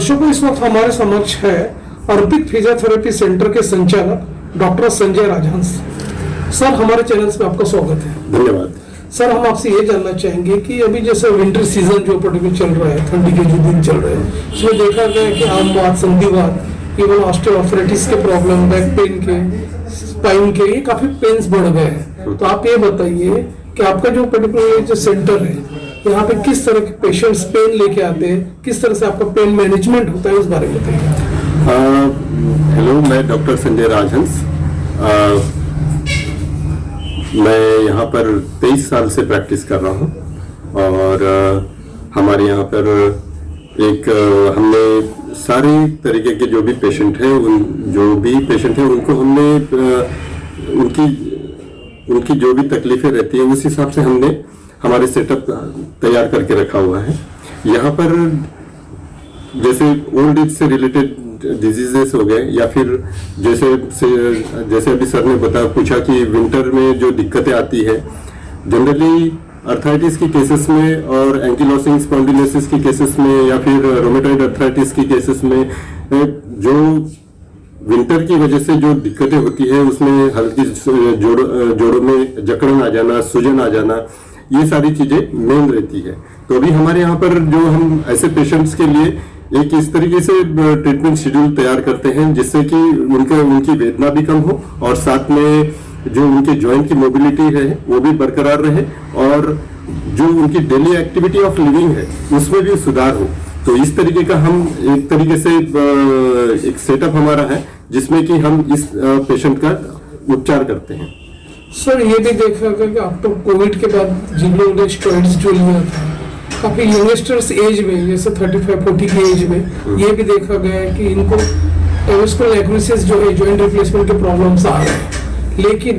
दर्शकों, इस वक्त हमारे समक्ष है अर्पित फिजियोथेरेपी सेंटर के संचालक डॉक्टर संजय राजहंस। सर, हमारे चैनल में आपका स्वागत है। धन्यवाद। सर, हम आपसे ये जानना चाहेंगे कि अभी जैसे विंटर सीजन जो पर्टिकुलर चल रहा है, ठंडी के जो दिन चल रहे हैं, उसमें देखा गया कि आम बात, संधिवात, इवन ऑस्टियोआर्थराइटिस के प्रॉब्लम, बैक पेन के, स्पाइन के, ये काफी पेन्स बढ़ गए हैं। तो आप ये बताइए कि आपका जो पर्टिकुलर जो सेंटर है, यहाँ पे किस तरह के पेशेंट्स पेन लेके आते हैं, किस तरह से आपका पेन मैनेजमेंट होता है, उस बारे में बताइए। हेलो, मैं डॉक्टर संजय राजहंस। मैं यहाँ पर 23 साल से प्रैक्टिस कर रहा हूँ और हमारे यहाँ पर हमने सारे तरीके के जो भी पेशेंट हैं उनको हमने उनकी जो भी तकलीफें रहती है उस हिसाब से हमने हमारे सेटअप तैयार करके रखा हुआ है। यहाँ पर जैसे ओल्ड एज से रिलेटेड डिजीजेस हो गए, या फिर जैसे अभी सर ने पूछा कि विंटर में जो दिक्कतें आती है, जनरली अर्थराइटिस की केसेस में और एंकिलोसिंग स्पॉन्डिलोसिस की केसेस में, या फिर रोमेटॉइड अर्थराइटिस की केसेस में जो विंटर की वजह से जो दिक्कतें होती है उसमें हल्की जोड़ों में जकड़न आ जाना, सूजन आ जाना, ये सारी चीजें मेन रहती है। तो अभी हमारे यहाँ पर जो हम ऐसे पेशेंट्स के लिए एक इस तरीके से ट्रीटमेंट शेड्यूल तैयार करते हैं जिससे कि उनकी वेदना भी कम हो और साथ में जो उनके जॉइंट की मोबिलिटी है वो भी बरकरार रहे और जो उनकी डेली एक्टिविटी ऑफ लिविंग है उसमें भी सुधार हो। तो इस तरीके का हम एक तरीके से एक सेटअप हमारा है जिसमें कि हम इस पेशेंट का उपचार करते हैं। सर, ये भी देखा गया कि आफ्टर कोविड के बाद जिन लोगों ने स्टेरॉइड्स जो लिया था, काफी यंगस्टर्स एज में, जैसे 35-40 की एज में, ये भी देखा गया है कि इनको एविस्कुलर एक्रोसिस जो है, जॉइंट रिप्लेसमेंट के प्रॉब्लम्स आ रहे हैं। लेकिन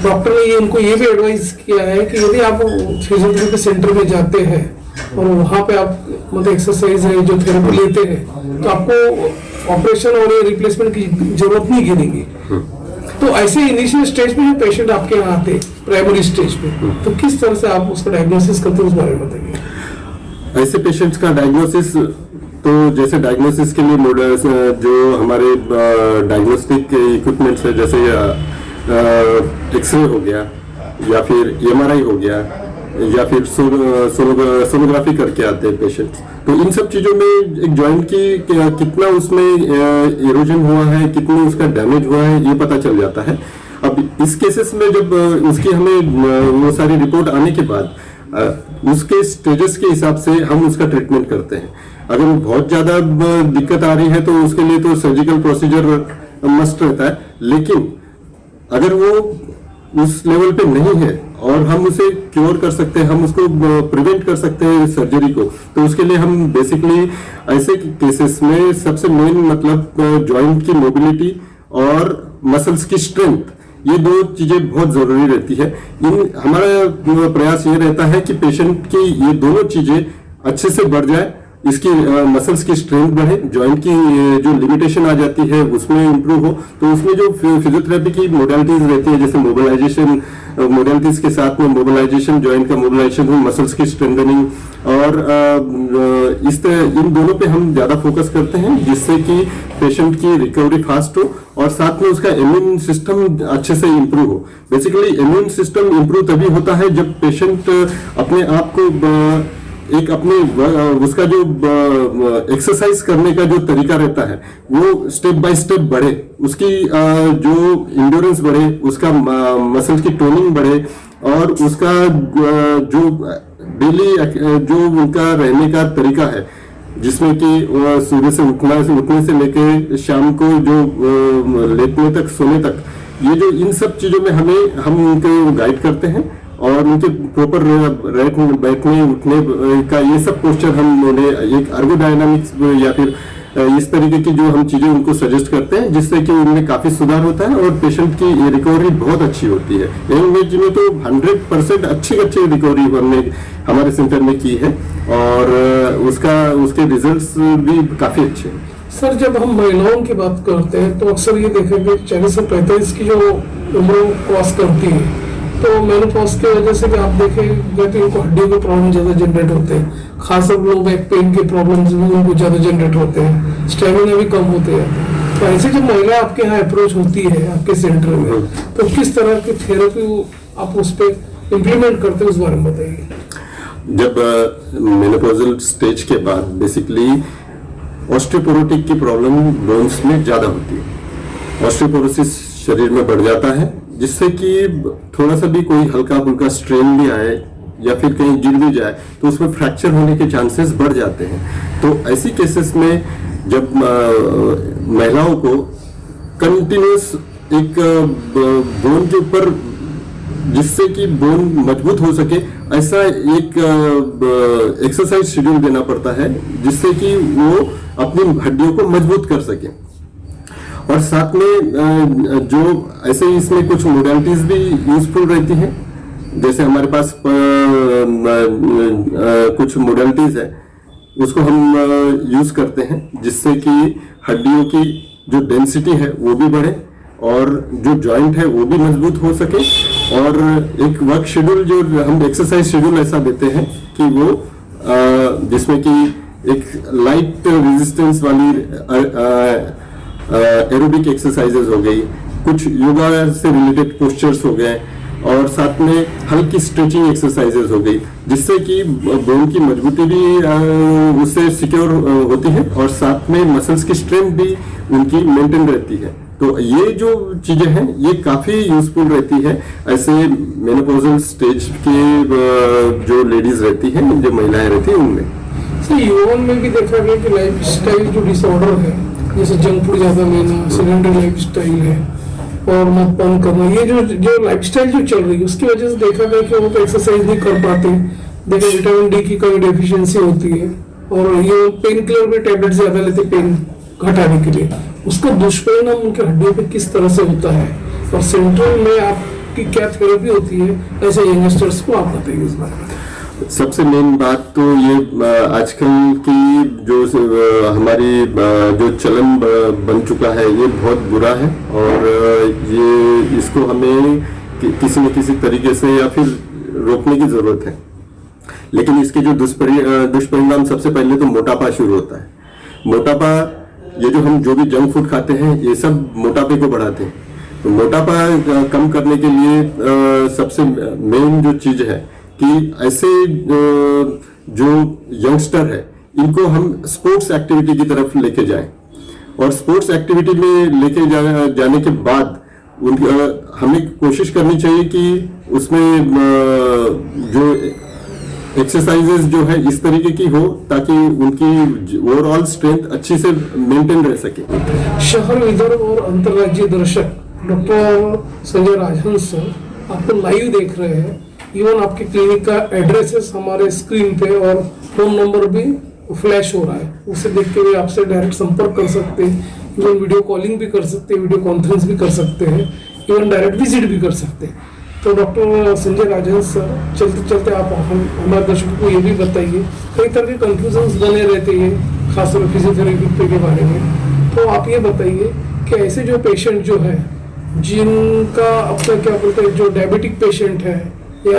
डॉक्टर ने इनको ये भी एडवाइस किया है कि यदि आप फिजियोथेरेपी सेंटर में जाते हैं और वहाँ पे आप मतलब एक्सरसाइज है जो थेरेपी लेते हैं, तो आपको ऑपरेशन और रिप्लेसमेंट की जरूरत नहीं गिरेगी। तो ऐसे इनिशियल स्टेज में जो पेशेंट आपके यहाँ आते हैं, प्राइमरी स्टेज पे, तो किस तरह से आप उसका डायग्नोसिस करते हैं, उस बारे में बताइए। ऐसे पेशेंट्स का डायग्नोसिस, तो जैसे डायग्नोसिस के लिए मॉडल्स जो हमारे डायग्नोस्टिक इक्विपमेंट्स है, जैसे एक्सरे हो गया या फिर एमआरआई हो गया या फिर सोनोग्राफी करके आते हैं पेशेंट्स। तो इन सब चीजों में एक जॉइंट की कितना उसमें इरोजन हुआ है, कितनी उसका डैमेज हुआ है, ये पता चल जाता है। अब इस केसेस में जब उसकी हमें वो सारी रिपोर्ट आने के बाद उसके स्टेजेस के हिसाब से हम उसका ट्रीटमेंट करते हैं। अगर बहुत ज्यादा दिक्कत आ रही है तो उसके लिए तो सर्जिकल प्रोसीजर मस्ट रहता है, लेकिन अगर वो उस लेवल पे नहीं है और हम उसे क्योर कर सकते हैं, हम उसको प्रिवेंट कर सकते हैं सर्जरी को, तो उसके लिए हम बेसिकली ऐसे केसेस में सबसे मेन मतलब जॉइंट की मोबिलिटी और मसल्स की स्ट्रेंथ, ये दो चीजें बहुत जरूरी रहती है। हमारा प्रयास ये रहता है कि पेशेंट की ये दोनों चीजें अच्छे से बढ़ जाए, इसकी मसल्स की स्ट्रेंथ बढ़े, जॉइंट की जो लिमिटेशन आ जाती है उसमें इंप्रूव हो। तो उसमें जो फिजियोथेरेपी की मोडालिटीज रहती है, जैसे मोबिलाइजेशन मोडालिटीज के साथ में मोबिलाइजेशन, जॉइंट का मोबिलाइजेशन हो, मसल्स की स्ट्रेंथनिंग, और इस तरह इन दोनों पे हम ज्यादा फोकस करते हैं जिससे कि पेशेंट की रिकवरी फास्ट हो और साथ में उसका इम्यून सिस्टम अच्छे से इंप्रूव हो। बेसिकली इम्यून सिस्टम इंप्रूव तभी होता है जब पेशेंट अपने आप को एक अपने उसका जो एक्सरसाइज करने का जो तरीका रहता है वो स्टेप बाय स्टेप बढ़े, उसकी जो इंड्योरेंस बढ़े, उसका मसल की टोनिंग बढ़े और उसका जो डेली जो उनका रहने का तरीका है, जिसमें कि सुबह से उठने से लेके शाम को जो लेटने तक, सोने तक, ये जो इन सब चीजों में हम उनको गाइड करते हैं और उनके प्रॉपर बैठने उठने का ये सब पोस्चर हम उन्हें एक एर्गोडायनामिक्स या फिर इस तरीके की जो हम चीजें उनको सजेस्ट करते हैं जिससे कि उनमें काफी सुधार होता है और पेशेंट की रिकवरी बहुत अच्छी होती है। यंग एज में तो 100% अच्छी रिकवरी हमने हमारे सेंटर में की है और उसके रिजल्ट्स भी काफी अच्छे हैं। सर, जब हम महिलाओं की बात करते हैं तो अक्सर ये देखेंगे 40 से 45 की जो उम्र क्रॉस करती है, तो मेनोपॉज की वजह से भी आप देखेंगे तो इनको हड्डियों के प्रॉब्लम ज्यादा जनरेट होते हैं, खासकर लो बैक पेन के प्रॉब्लम्स भी उनको ज्यादा जनरेट होते हैं, स्टेमिना भी कम होते हैं। तो ऐसे जब महिला आपके यहाँ अप्रोच होती है आपके सेंटर में, तो किस तरह की थेरेपी आप उस पर इम्प्लीमेंट करते हैं, उस बारे में बताइए। जब मेनोपॉजल स्टेज के बाद बेसिकली ऑस्टियोपोरोटिक की प्रॉब्लम बोन्स में ज्यादा होती है। ऑस्टियोपोरोसिस शरीर में बढ़ जाता है, जिससे कि थोड़ा सा भी कोई हल्का फुल्का स्ट्रेन भी आए या फिर कहीं गिर भी जाए तो उसमें फ्रैक्चर होने के चांसेस बढ़ जाते हैं। तो ऐसी केसेस में जब महिलाओं को कंटिन्यूस एक बोन के ऊपर, जिससे कि बोन मजबूत हो सके, ऐसा एक एक्सरसाइज शेड्यूल देना पड़ता है, जिससे कि वो अपनी हड्डियों को मजबूत कर सके। और साथ में जो ऐसे इसमें कुछ मोडालिटीज भी यूजफुल रहती हैं, जैसे हमारे पास कुछ मोडालिटीज है, उसको हम यूज करते हैं, जिससे कि हड्डियों की जो डेंसिटी है वो भी बढ़े और जो जॉइंट है वो भी मजबूत हो सके। और एक वर्क शेड्यूल जो हम एक्सरसाइज शेड्यूल ऐसा देते हैं कि वो जिसमें कि एक लाइट रेजिस्टेंस वाली एरोबिक एक्सरसाइजेज हो गई, कुछ योगा से रिलेटेड पोस्चर्स हो गए, और साथ में हल्की स्ट्रेचिंग एक्सरसाइजेज हो गई, जिससे कि बोन की मजबूती भी उससे सिक्योर होती है और साथ में मसल्स की स्ट्रेंथ भी उनकी मेंटेन रहती है। तो ये जो चीजें हैं ये काफी यूजफुल रहती है ऐसे मेनोपॉजल स्टेज के जो लेडीज रहती हैं, जो महिलाएं रहती हैं उनमें। युवाओं में भी देखा गया कि लाइफ स्टाइल जो डिसऑर्डर है, जैसे जंक फूड ज्यादा लेना, सिलेंडर लाइफ स्टाइल है और मद्यपान करना, ये जो लाइफस्टाइल जो चल रही है उसकी वजह से देखा गया कि वो एक्सरसाइज नहीं कर पाते। देखिए विटामिन डी की कमी डेफिशिएंसी होती है और ये पेन किलर भी टैबलेट ज्यादा लेते पेन घटाने के लिए, उसका दुष्परिणाम उनके हड्डियों पे किस तरह से होता है और सेंट्रल में आपकी क्या थेरेपी होती है ऐसे यंगस्टर्स को, आप बताइए इस बारे में। सबसे मेन बात तो ये आजकल की जो हमारी जो चलन बन चुका है ये बहुत बुरा है और ये इसको हमें किसी न किसी तरीके से या फिर रोकने की जरूरत है। लेकिन इसके जो दुष्परिणाम सबसे पहले तो मोटापा शुरू होता है। मोटापा, ये जो हम जो भी जंक फूड खाते हैं ये सब मोटापे को बढ़ाते हैं। तो मोटापा कम करने के लिए सबसे मेन जो चीज है कि ऐसे जो यंगस्टर है इनको हम स्पोर्ट्स एक्टिविटी की तरफ लेके जाएं और स्पोर्ट्स एक्टिविटी में लेके जाने के बाद हमें कोशिश करनी चाहिए कि उसमें जो एक्सरसाइजेस जो है इस तरीके की हो ताकि उनकी ओवरऑल स्ट्रेंथ अच्छी से मेंटेन रह सके। शहर विदर्भ और अंतर्राज्यीय दर्शक डॉक्टर संजय राजहंस आपको लाइव देख रहे हैं। इवन आपके क्लिनिक का एड्रेसेस हमारे स्क्रीन पे और फोन नंबर भी फ्लैश हो रहा है, उसे देख के भी आपसे डायरेक्ट संपर्क कर सकते हैं। इवन वीडियो कॉलिंग भी कर सकते हैं, वीडियो कॉन्फ्रेंस भी कर सकते हैं, इवन डायरेक्ट विजिट भी कर सकते हैं। तो डॉक्टर संजय राजहंस सर, चलते चलते आप हमारे दर्शकों को ये भी बताइए, कई तरह के कंफ्यूजन बने रहते हैं खासतौर पर फिजियोथेरेपी के बारे में, तो आप ये बताइए कि ऐसे जो पेशेंट जो है जिनका अब तक क्या बोलते हैं, जो डायबिटिक पेशेंट है या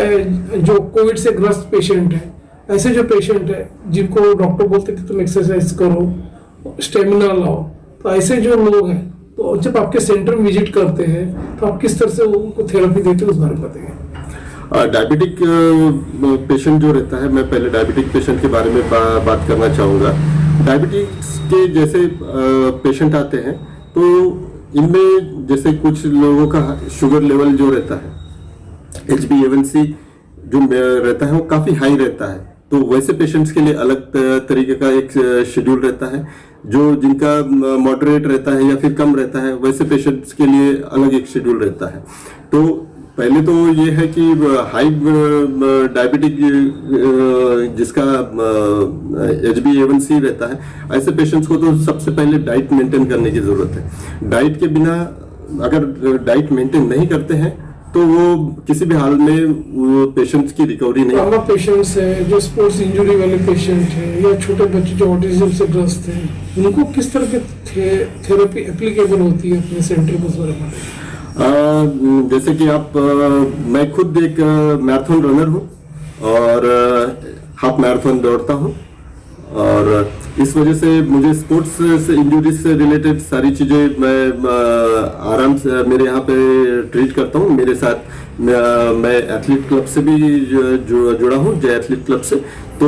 जो कोविड से ग्रस्त पेशेंट है, ऐसे जो पेशेंट है जिनको डॉक्टर बोलते कि तुम एक्सरसाइज करो, स्टेमिना लाओ, तो ऐसे जो लोग हैं तो जब आपके सेंटर में विजिट करते हैं तो आप किस तरह से उनको थेरेपी देते हैं, उस बारे में बताइए। डायबिटिक पेशेंट जो रहता है, मैं पहले डायबिटिक पेशेंट के बारे में बात करना चाहूँगा। डायबिटिक्स के जैसे पेशेंट आते हैं तो इनमें जैसे कुछ लोगों का शुगर लेवल जो रहता है, HbA1c जो रहता है वो काफी हाई रहता है, तो वैसे पेशेंट्स के लिए अलग तरीके का एक शेड्यूल रहता है। जो जिनका मॉडरेट रहता है या फिर कम रहता है वैसे पेशेंट्स के लिए अलग एक शेड्यूल रहता है। तो पहले तो ये है कि हाई डायबिटिक जिसका HbA1c रहता है, ऐसे पेशेंट्स को तो सबसे पहले डाइट मेंटेन करने की जरूरत है। डाइट के बिना अगर डाइट मेंटेन नहीं करते हैं तो वो किसी भी हाल में वो पेशेंट्स की रिकवरी नहीं। वाला पेशेंट्स है, जो स्पोर्ट्स इंजरी वाले पेशेंट है या छोटे बच्चे जो ऑटिज्म से ग्रस्त हैं, उनको किस तरह की थेरेपी एप्लीकेबल होती है अपने सेंटर को? जैसे कि आप मैं खुद एक मैराथन रनर हूँ और हाफ मैराथन दौड़ता हूँ, और इस वजह से मुझे स्पोर्ट्स से इंजरीज से रिलेटेड सारी चीज़ें मैं आराम से मेरे यहाँ पे ट्रीट करता हूँ। मेरे साथ मैं एथलीट क्लब से भी जुड़ा हूँ, जय एथलीट क्लब से। तो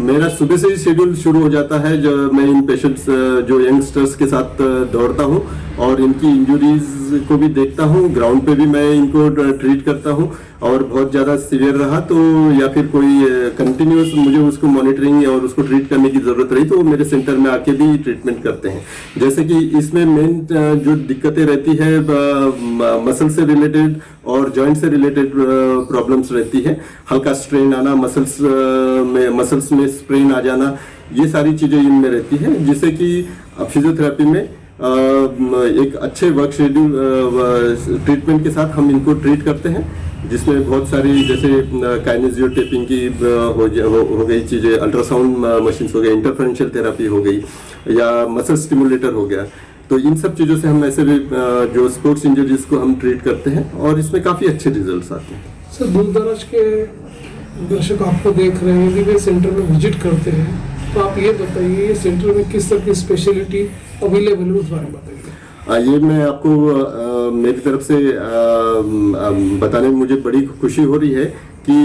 मेरा सुबह से ही शेड्यूल शुरू हो जाता है जब मैं इन पेशेंट्स जो यंगस्टर्स के साथ दौड़ता हूँ और इनकी इंजरीज को भी देखता हूँ। ग्राउंड पे भी मैं इनको ट्रीट करता हूँ, और बहुत ज़्यादा सीवियर रहा तो या फिर कोई कंटिन्यूस मुझे उसको मॉनिटरिंग और उसको ट्रीट करने की ज़रूरत रही तो वो मेरे सेंटर में आके भी ट्रीटमेंट करते हैं। जैसे कि इसमें मेन जो दिक्कतें रहती है मसल से रिलेटेड और जॉइंट से रिलेटेड प्रॉब्लम्स रहती है। हल्का स्ट्रेन आना, मसल्स में स्ट्रेन आ जाना, ये सारी चीज़ें इनमें रहती है, जिससे कि फिजियोथेरेपी में एक अच्छे वर्क शेड्यूल ट्रीटमेंट के साथ हम इनको ट्रीट करते हैं, जिसमें बहुत सारी जैसे काइनेसियो टेपिंग की हो गई चीज़ें, अल्ट्रासाउंड मशीन हो गई, इंटरफेरेंशियल थेरेपी हो गई, या मसल स्टिमुलेटर हो गया। तो इन सब चीज़ों से हम ऐसे भी जो स्पोर्ट्स इंजरीज को हम ट्रीट करते हैं और इसमें काफ़ी अच्छे रिजल्ट्स आते हैं। सर, दूर दराज के दर्शक आपको देख रहे हैं, यदि वे सेंटर में विजिट करते हैं तो आप ये बताइए ये सेंटर में किस तरह की स्पेशलिटी अवेलेबल है, उस बारे में बताइए। ये मैं आपको मेरी तरफ से बताने में मुझे बड़ी खुशी हो रही है कि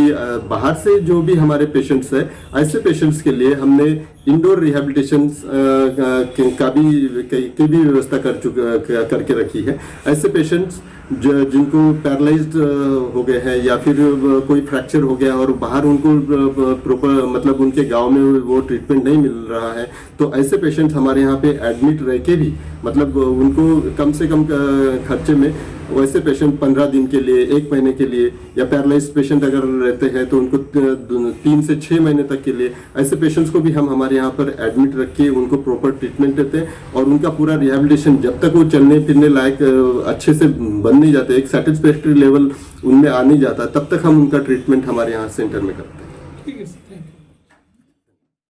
बाहर से जो भी हमारे पेशेंट्स हैं, ऐसे पेशेंट्स के लिए हमने इंडोर रिहेबिलिटेशन की भी व्यवस्था करके रखी है। ऐसे पेशेंट्स जिनको पैरालाइज्ड हो गए हैं या फिर कोई फ्रैक्चर हो गया और बाहर उनको प्रॉपर मतलब उनके गांव में वो ट्रीटमेंट नहीं मिल रहा है, तो ऐसे पेशेंट्स हमारे यहाँ पे एडमिट रह के भी मतलब उनको कम से कम खर्चे में वैसे पेशेंट 15 दिन के लिए, 1 महीने के लिए, या पैरालाइज्ड पेशेंट अगर रहते हैं तो उनको 3 से 6 महीने तक के लिए ऐसे पेशेंट्स को भी हम हमारे यहाँ पर एडमिट रख के उनको प्रॉपर ट्रीटमेंट देते हैं, और उनका पूरा रिहेबिलिटेशन जब तक वो चलने फिरने लायक अच्छे से बन नहीं जाते, एक सेटिस्फैक्टरी लेवल उनमें आ नहीं जाता, तब तक हम उनका ट्रीटमेंट हमारे यहाँ सेंटर में करते हैं। ठीक है सर।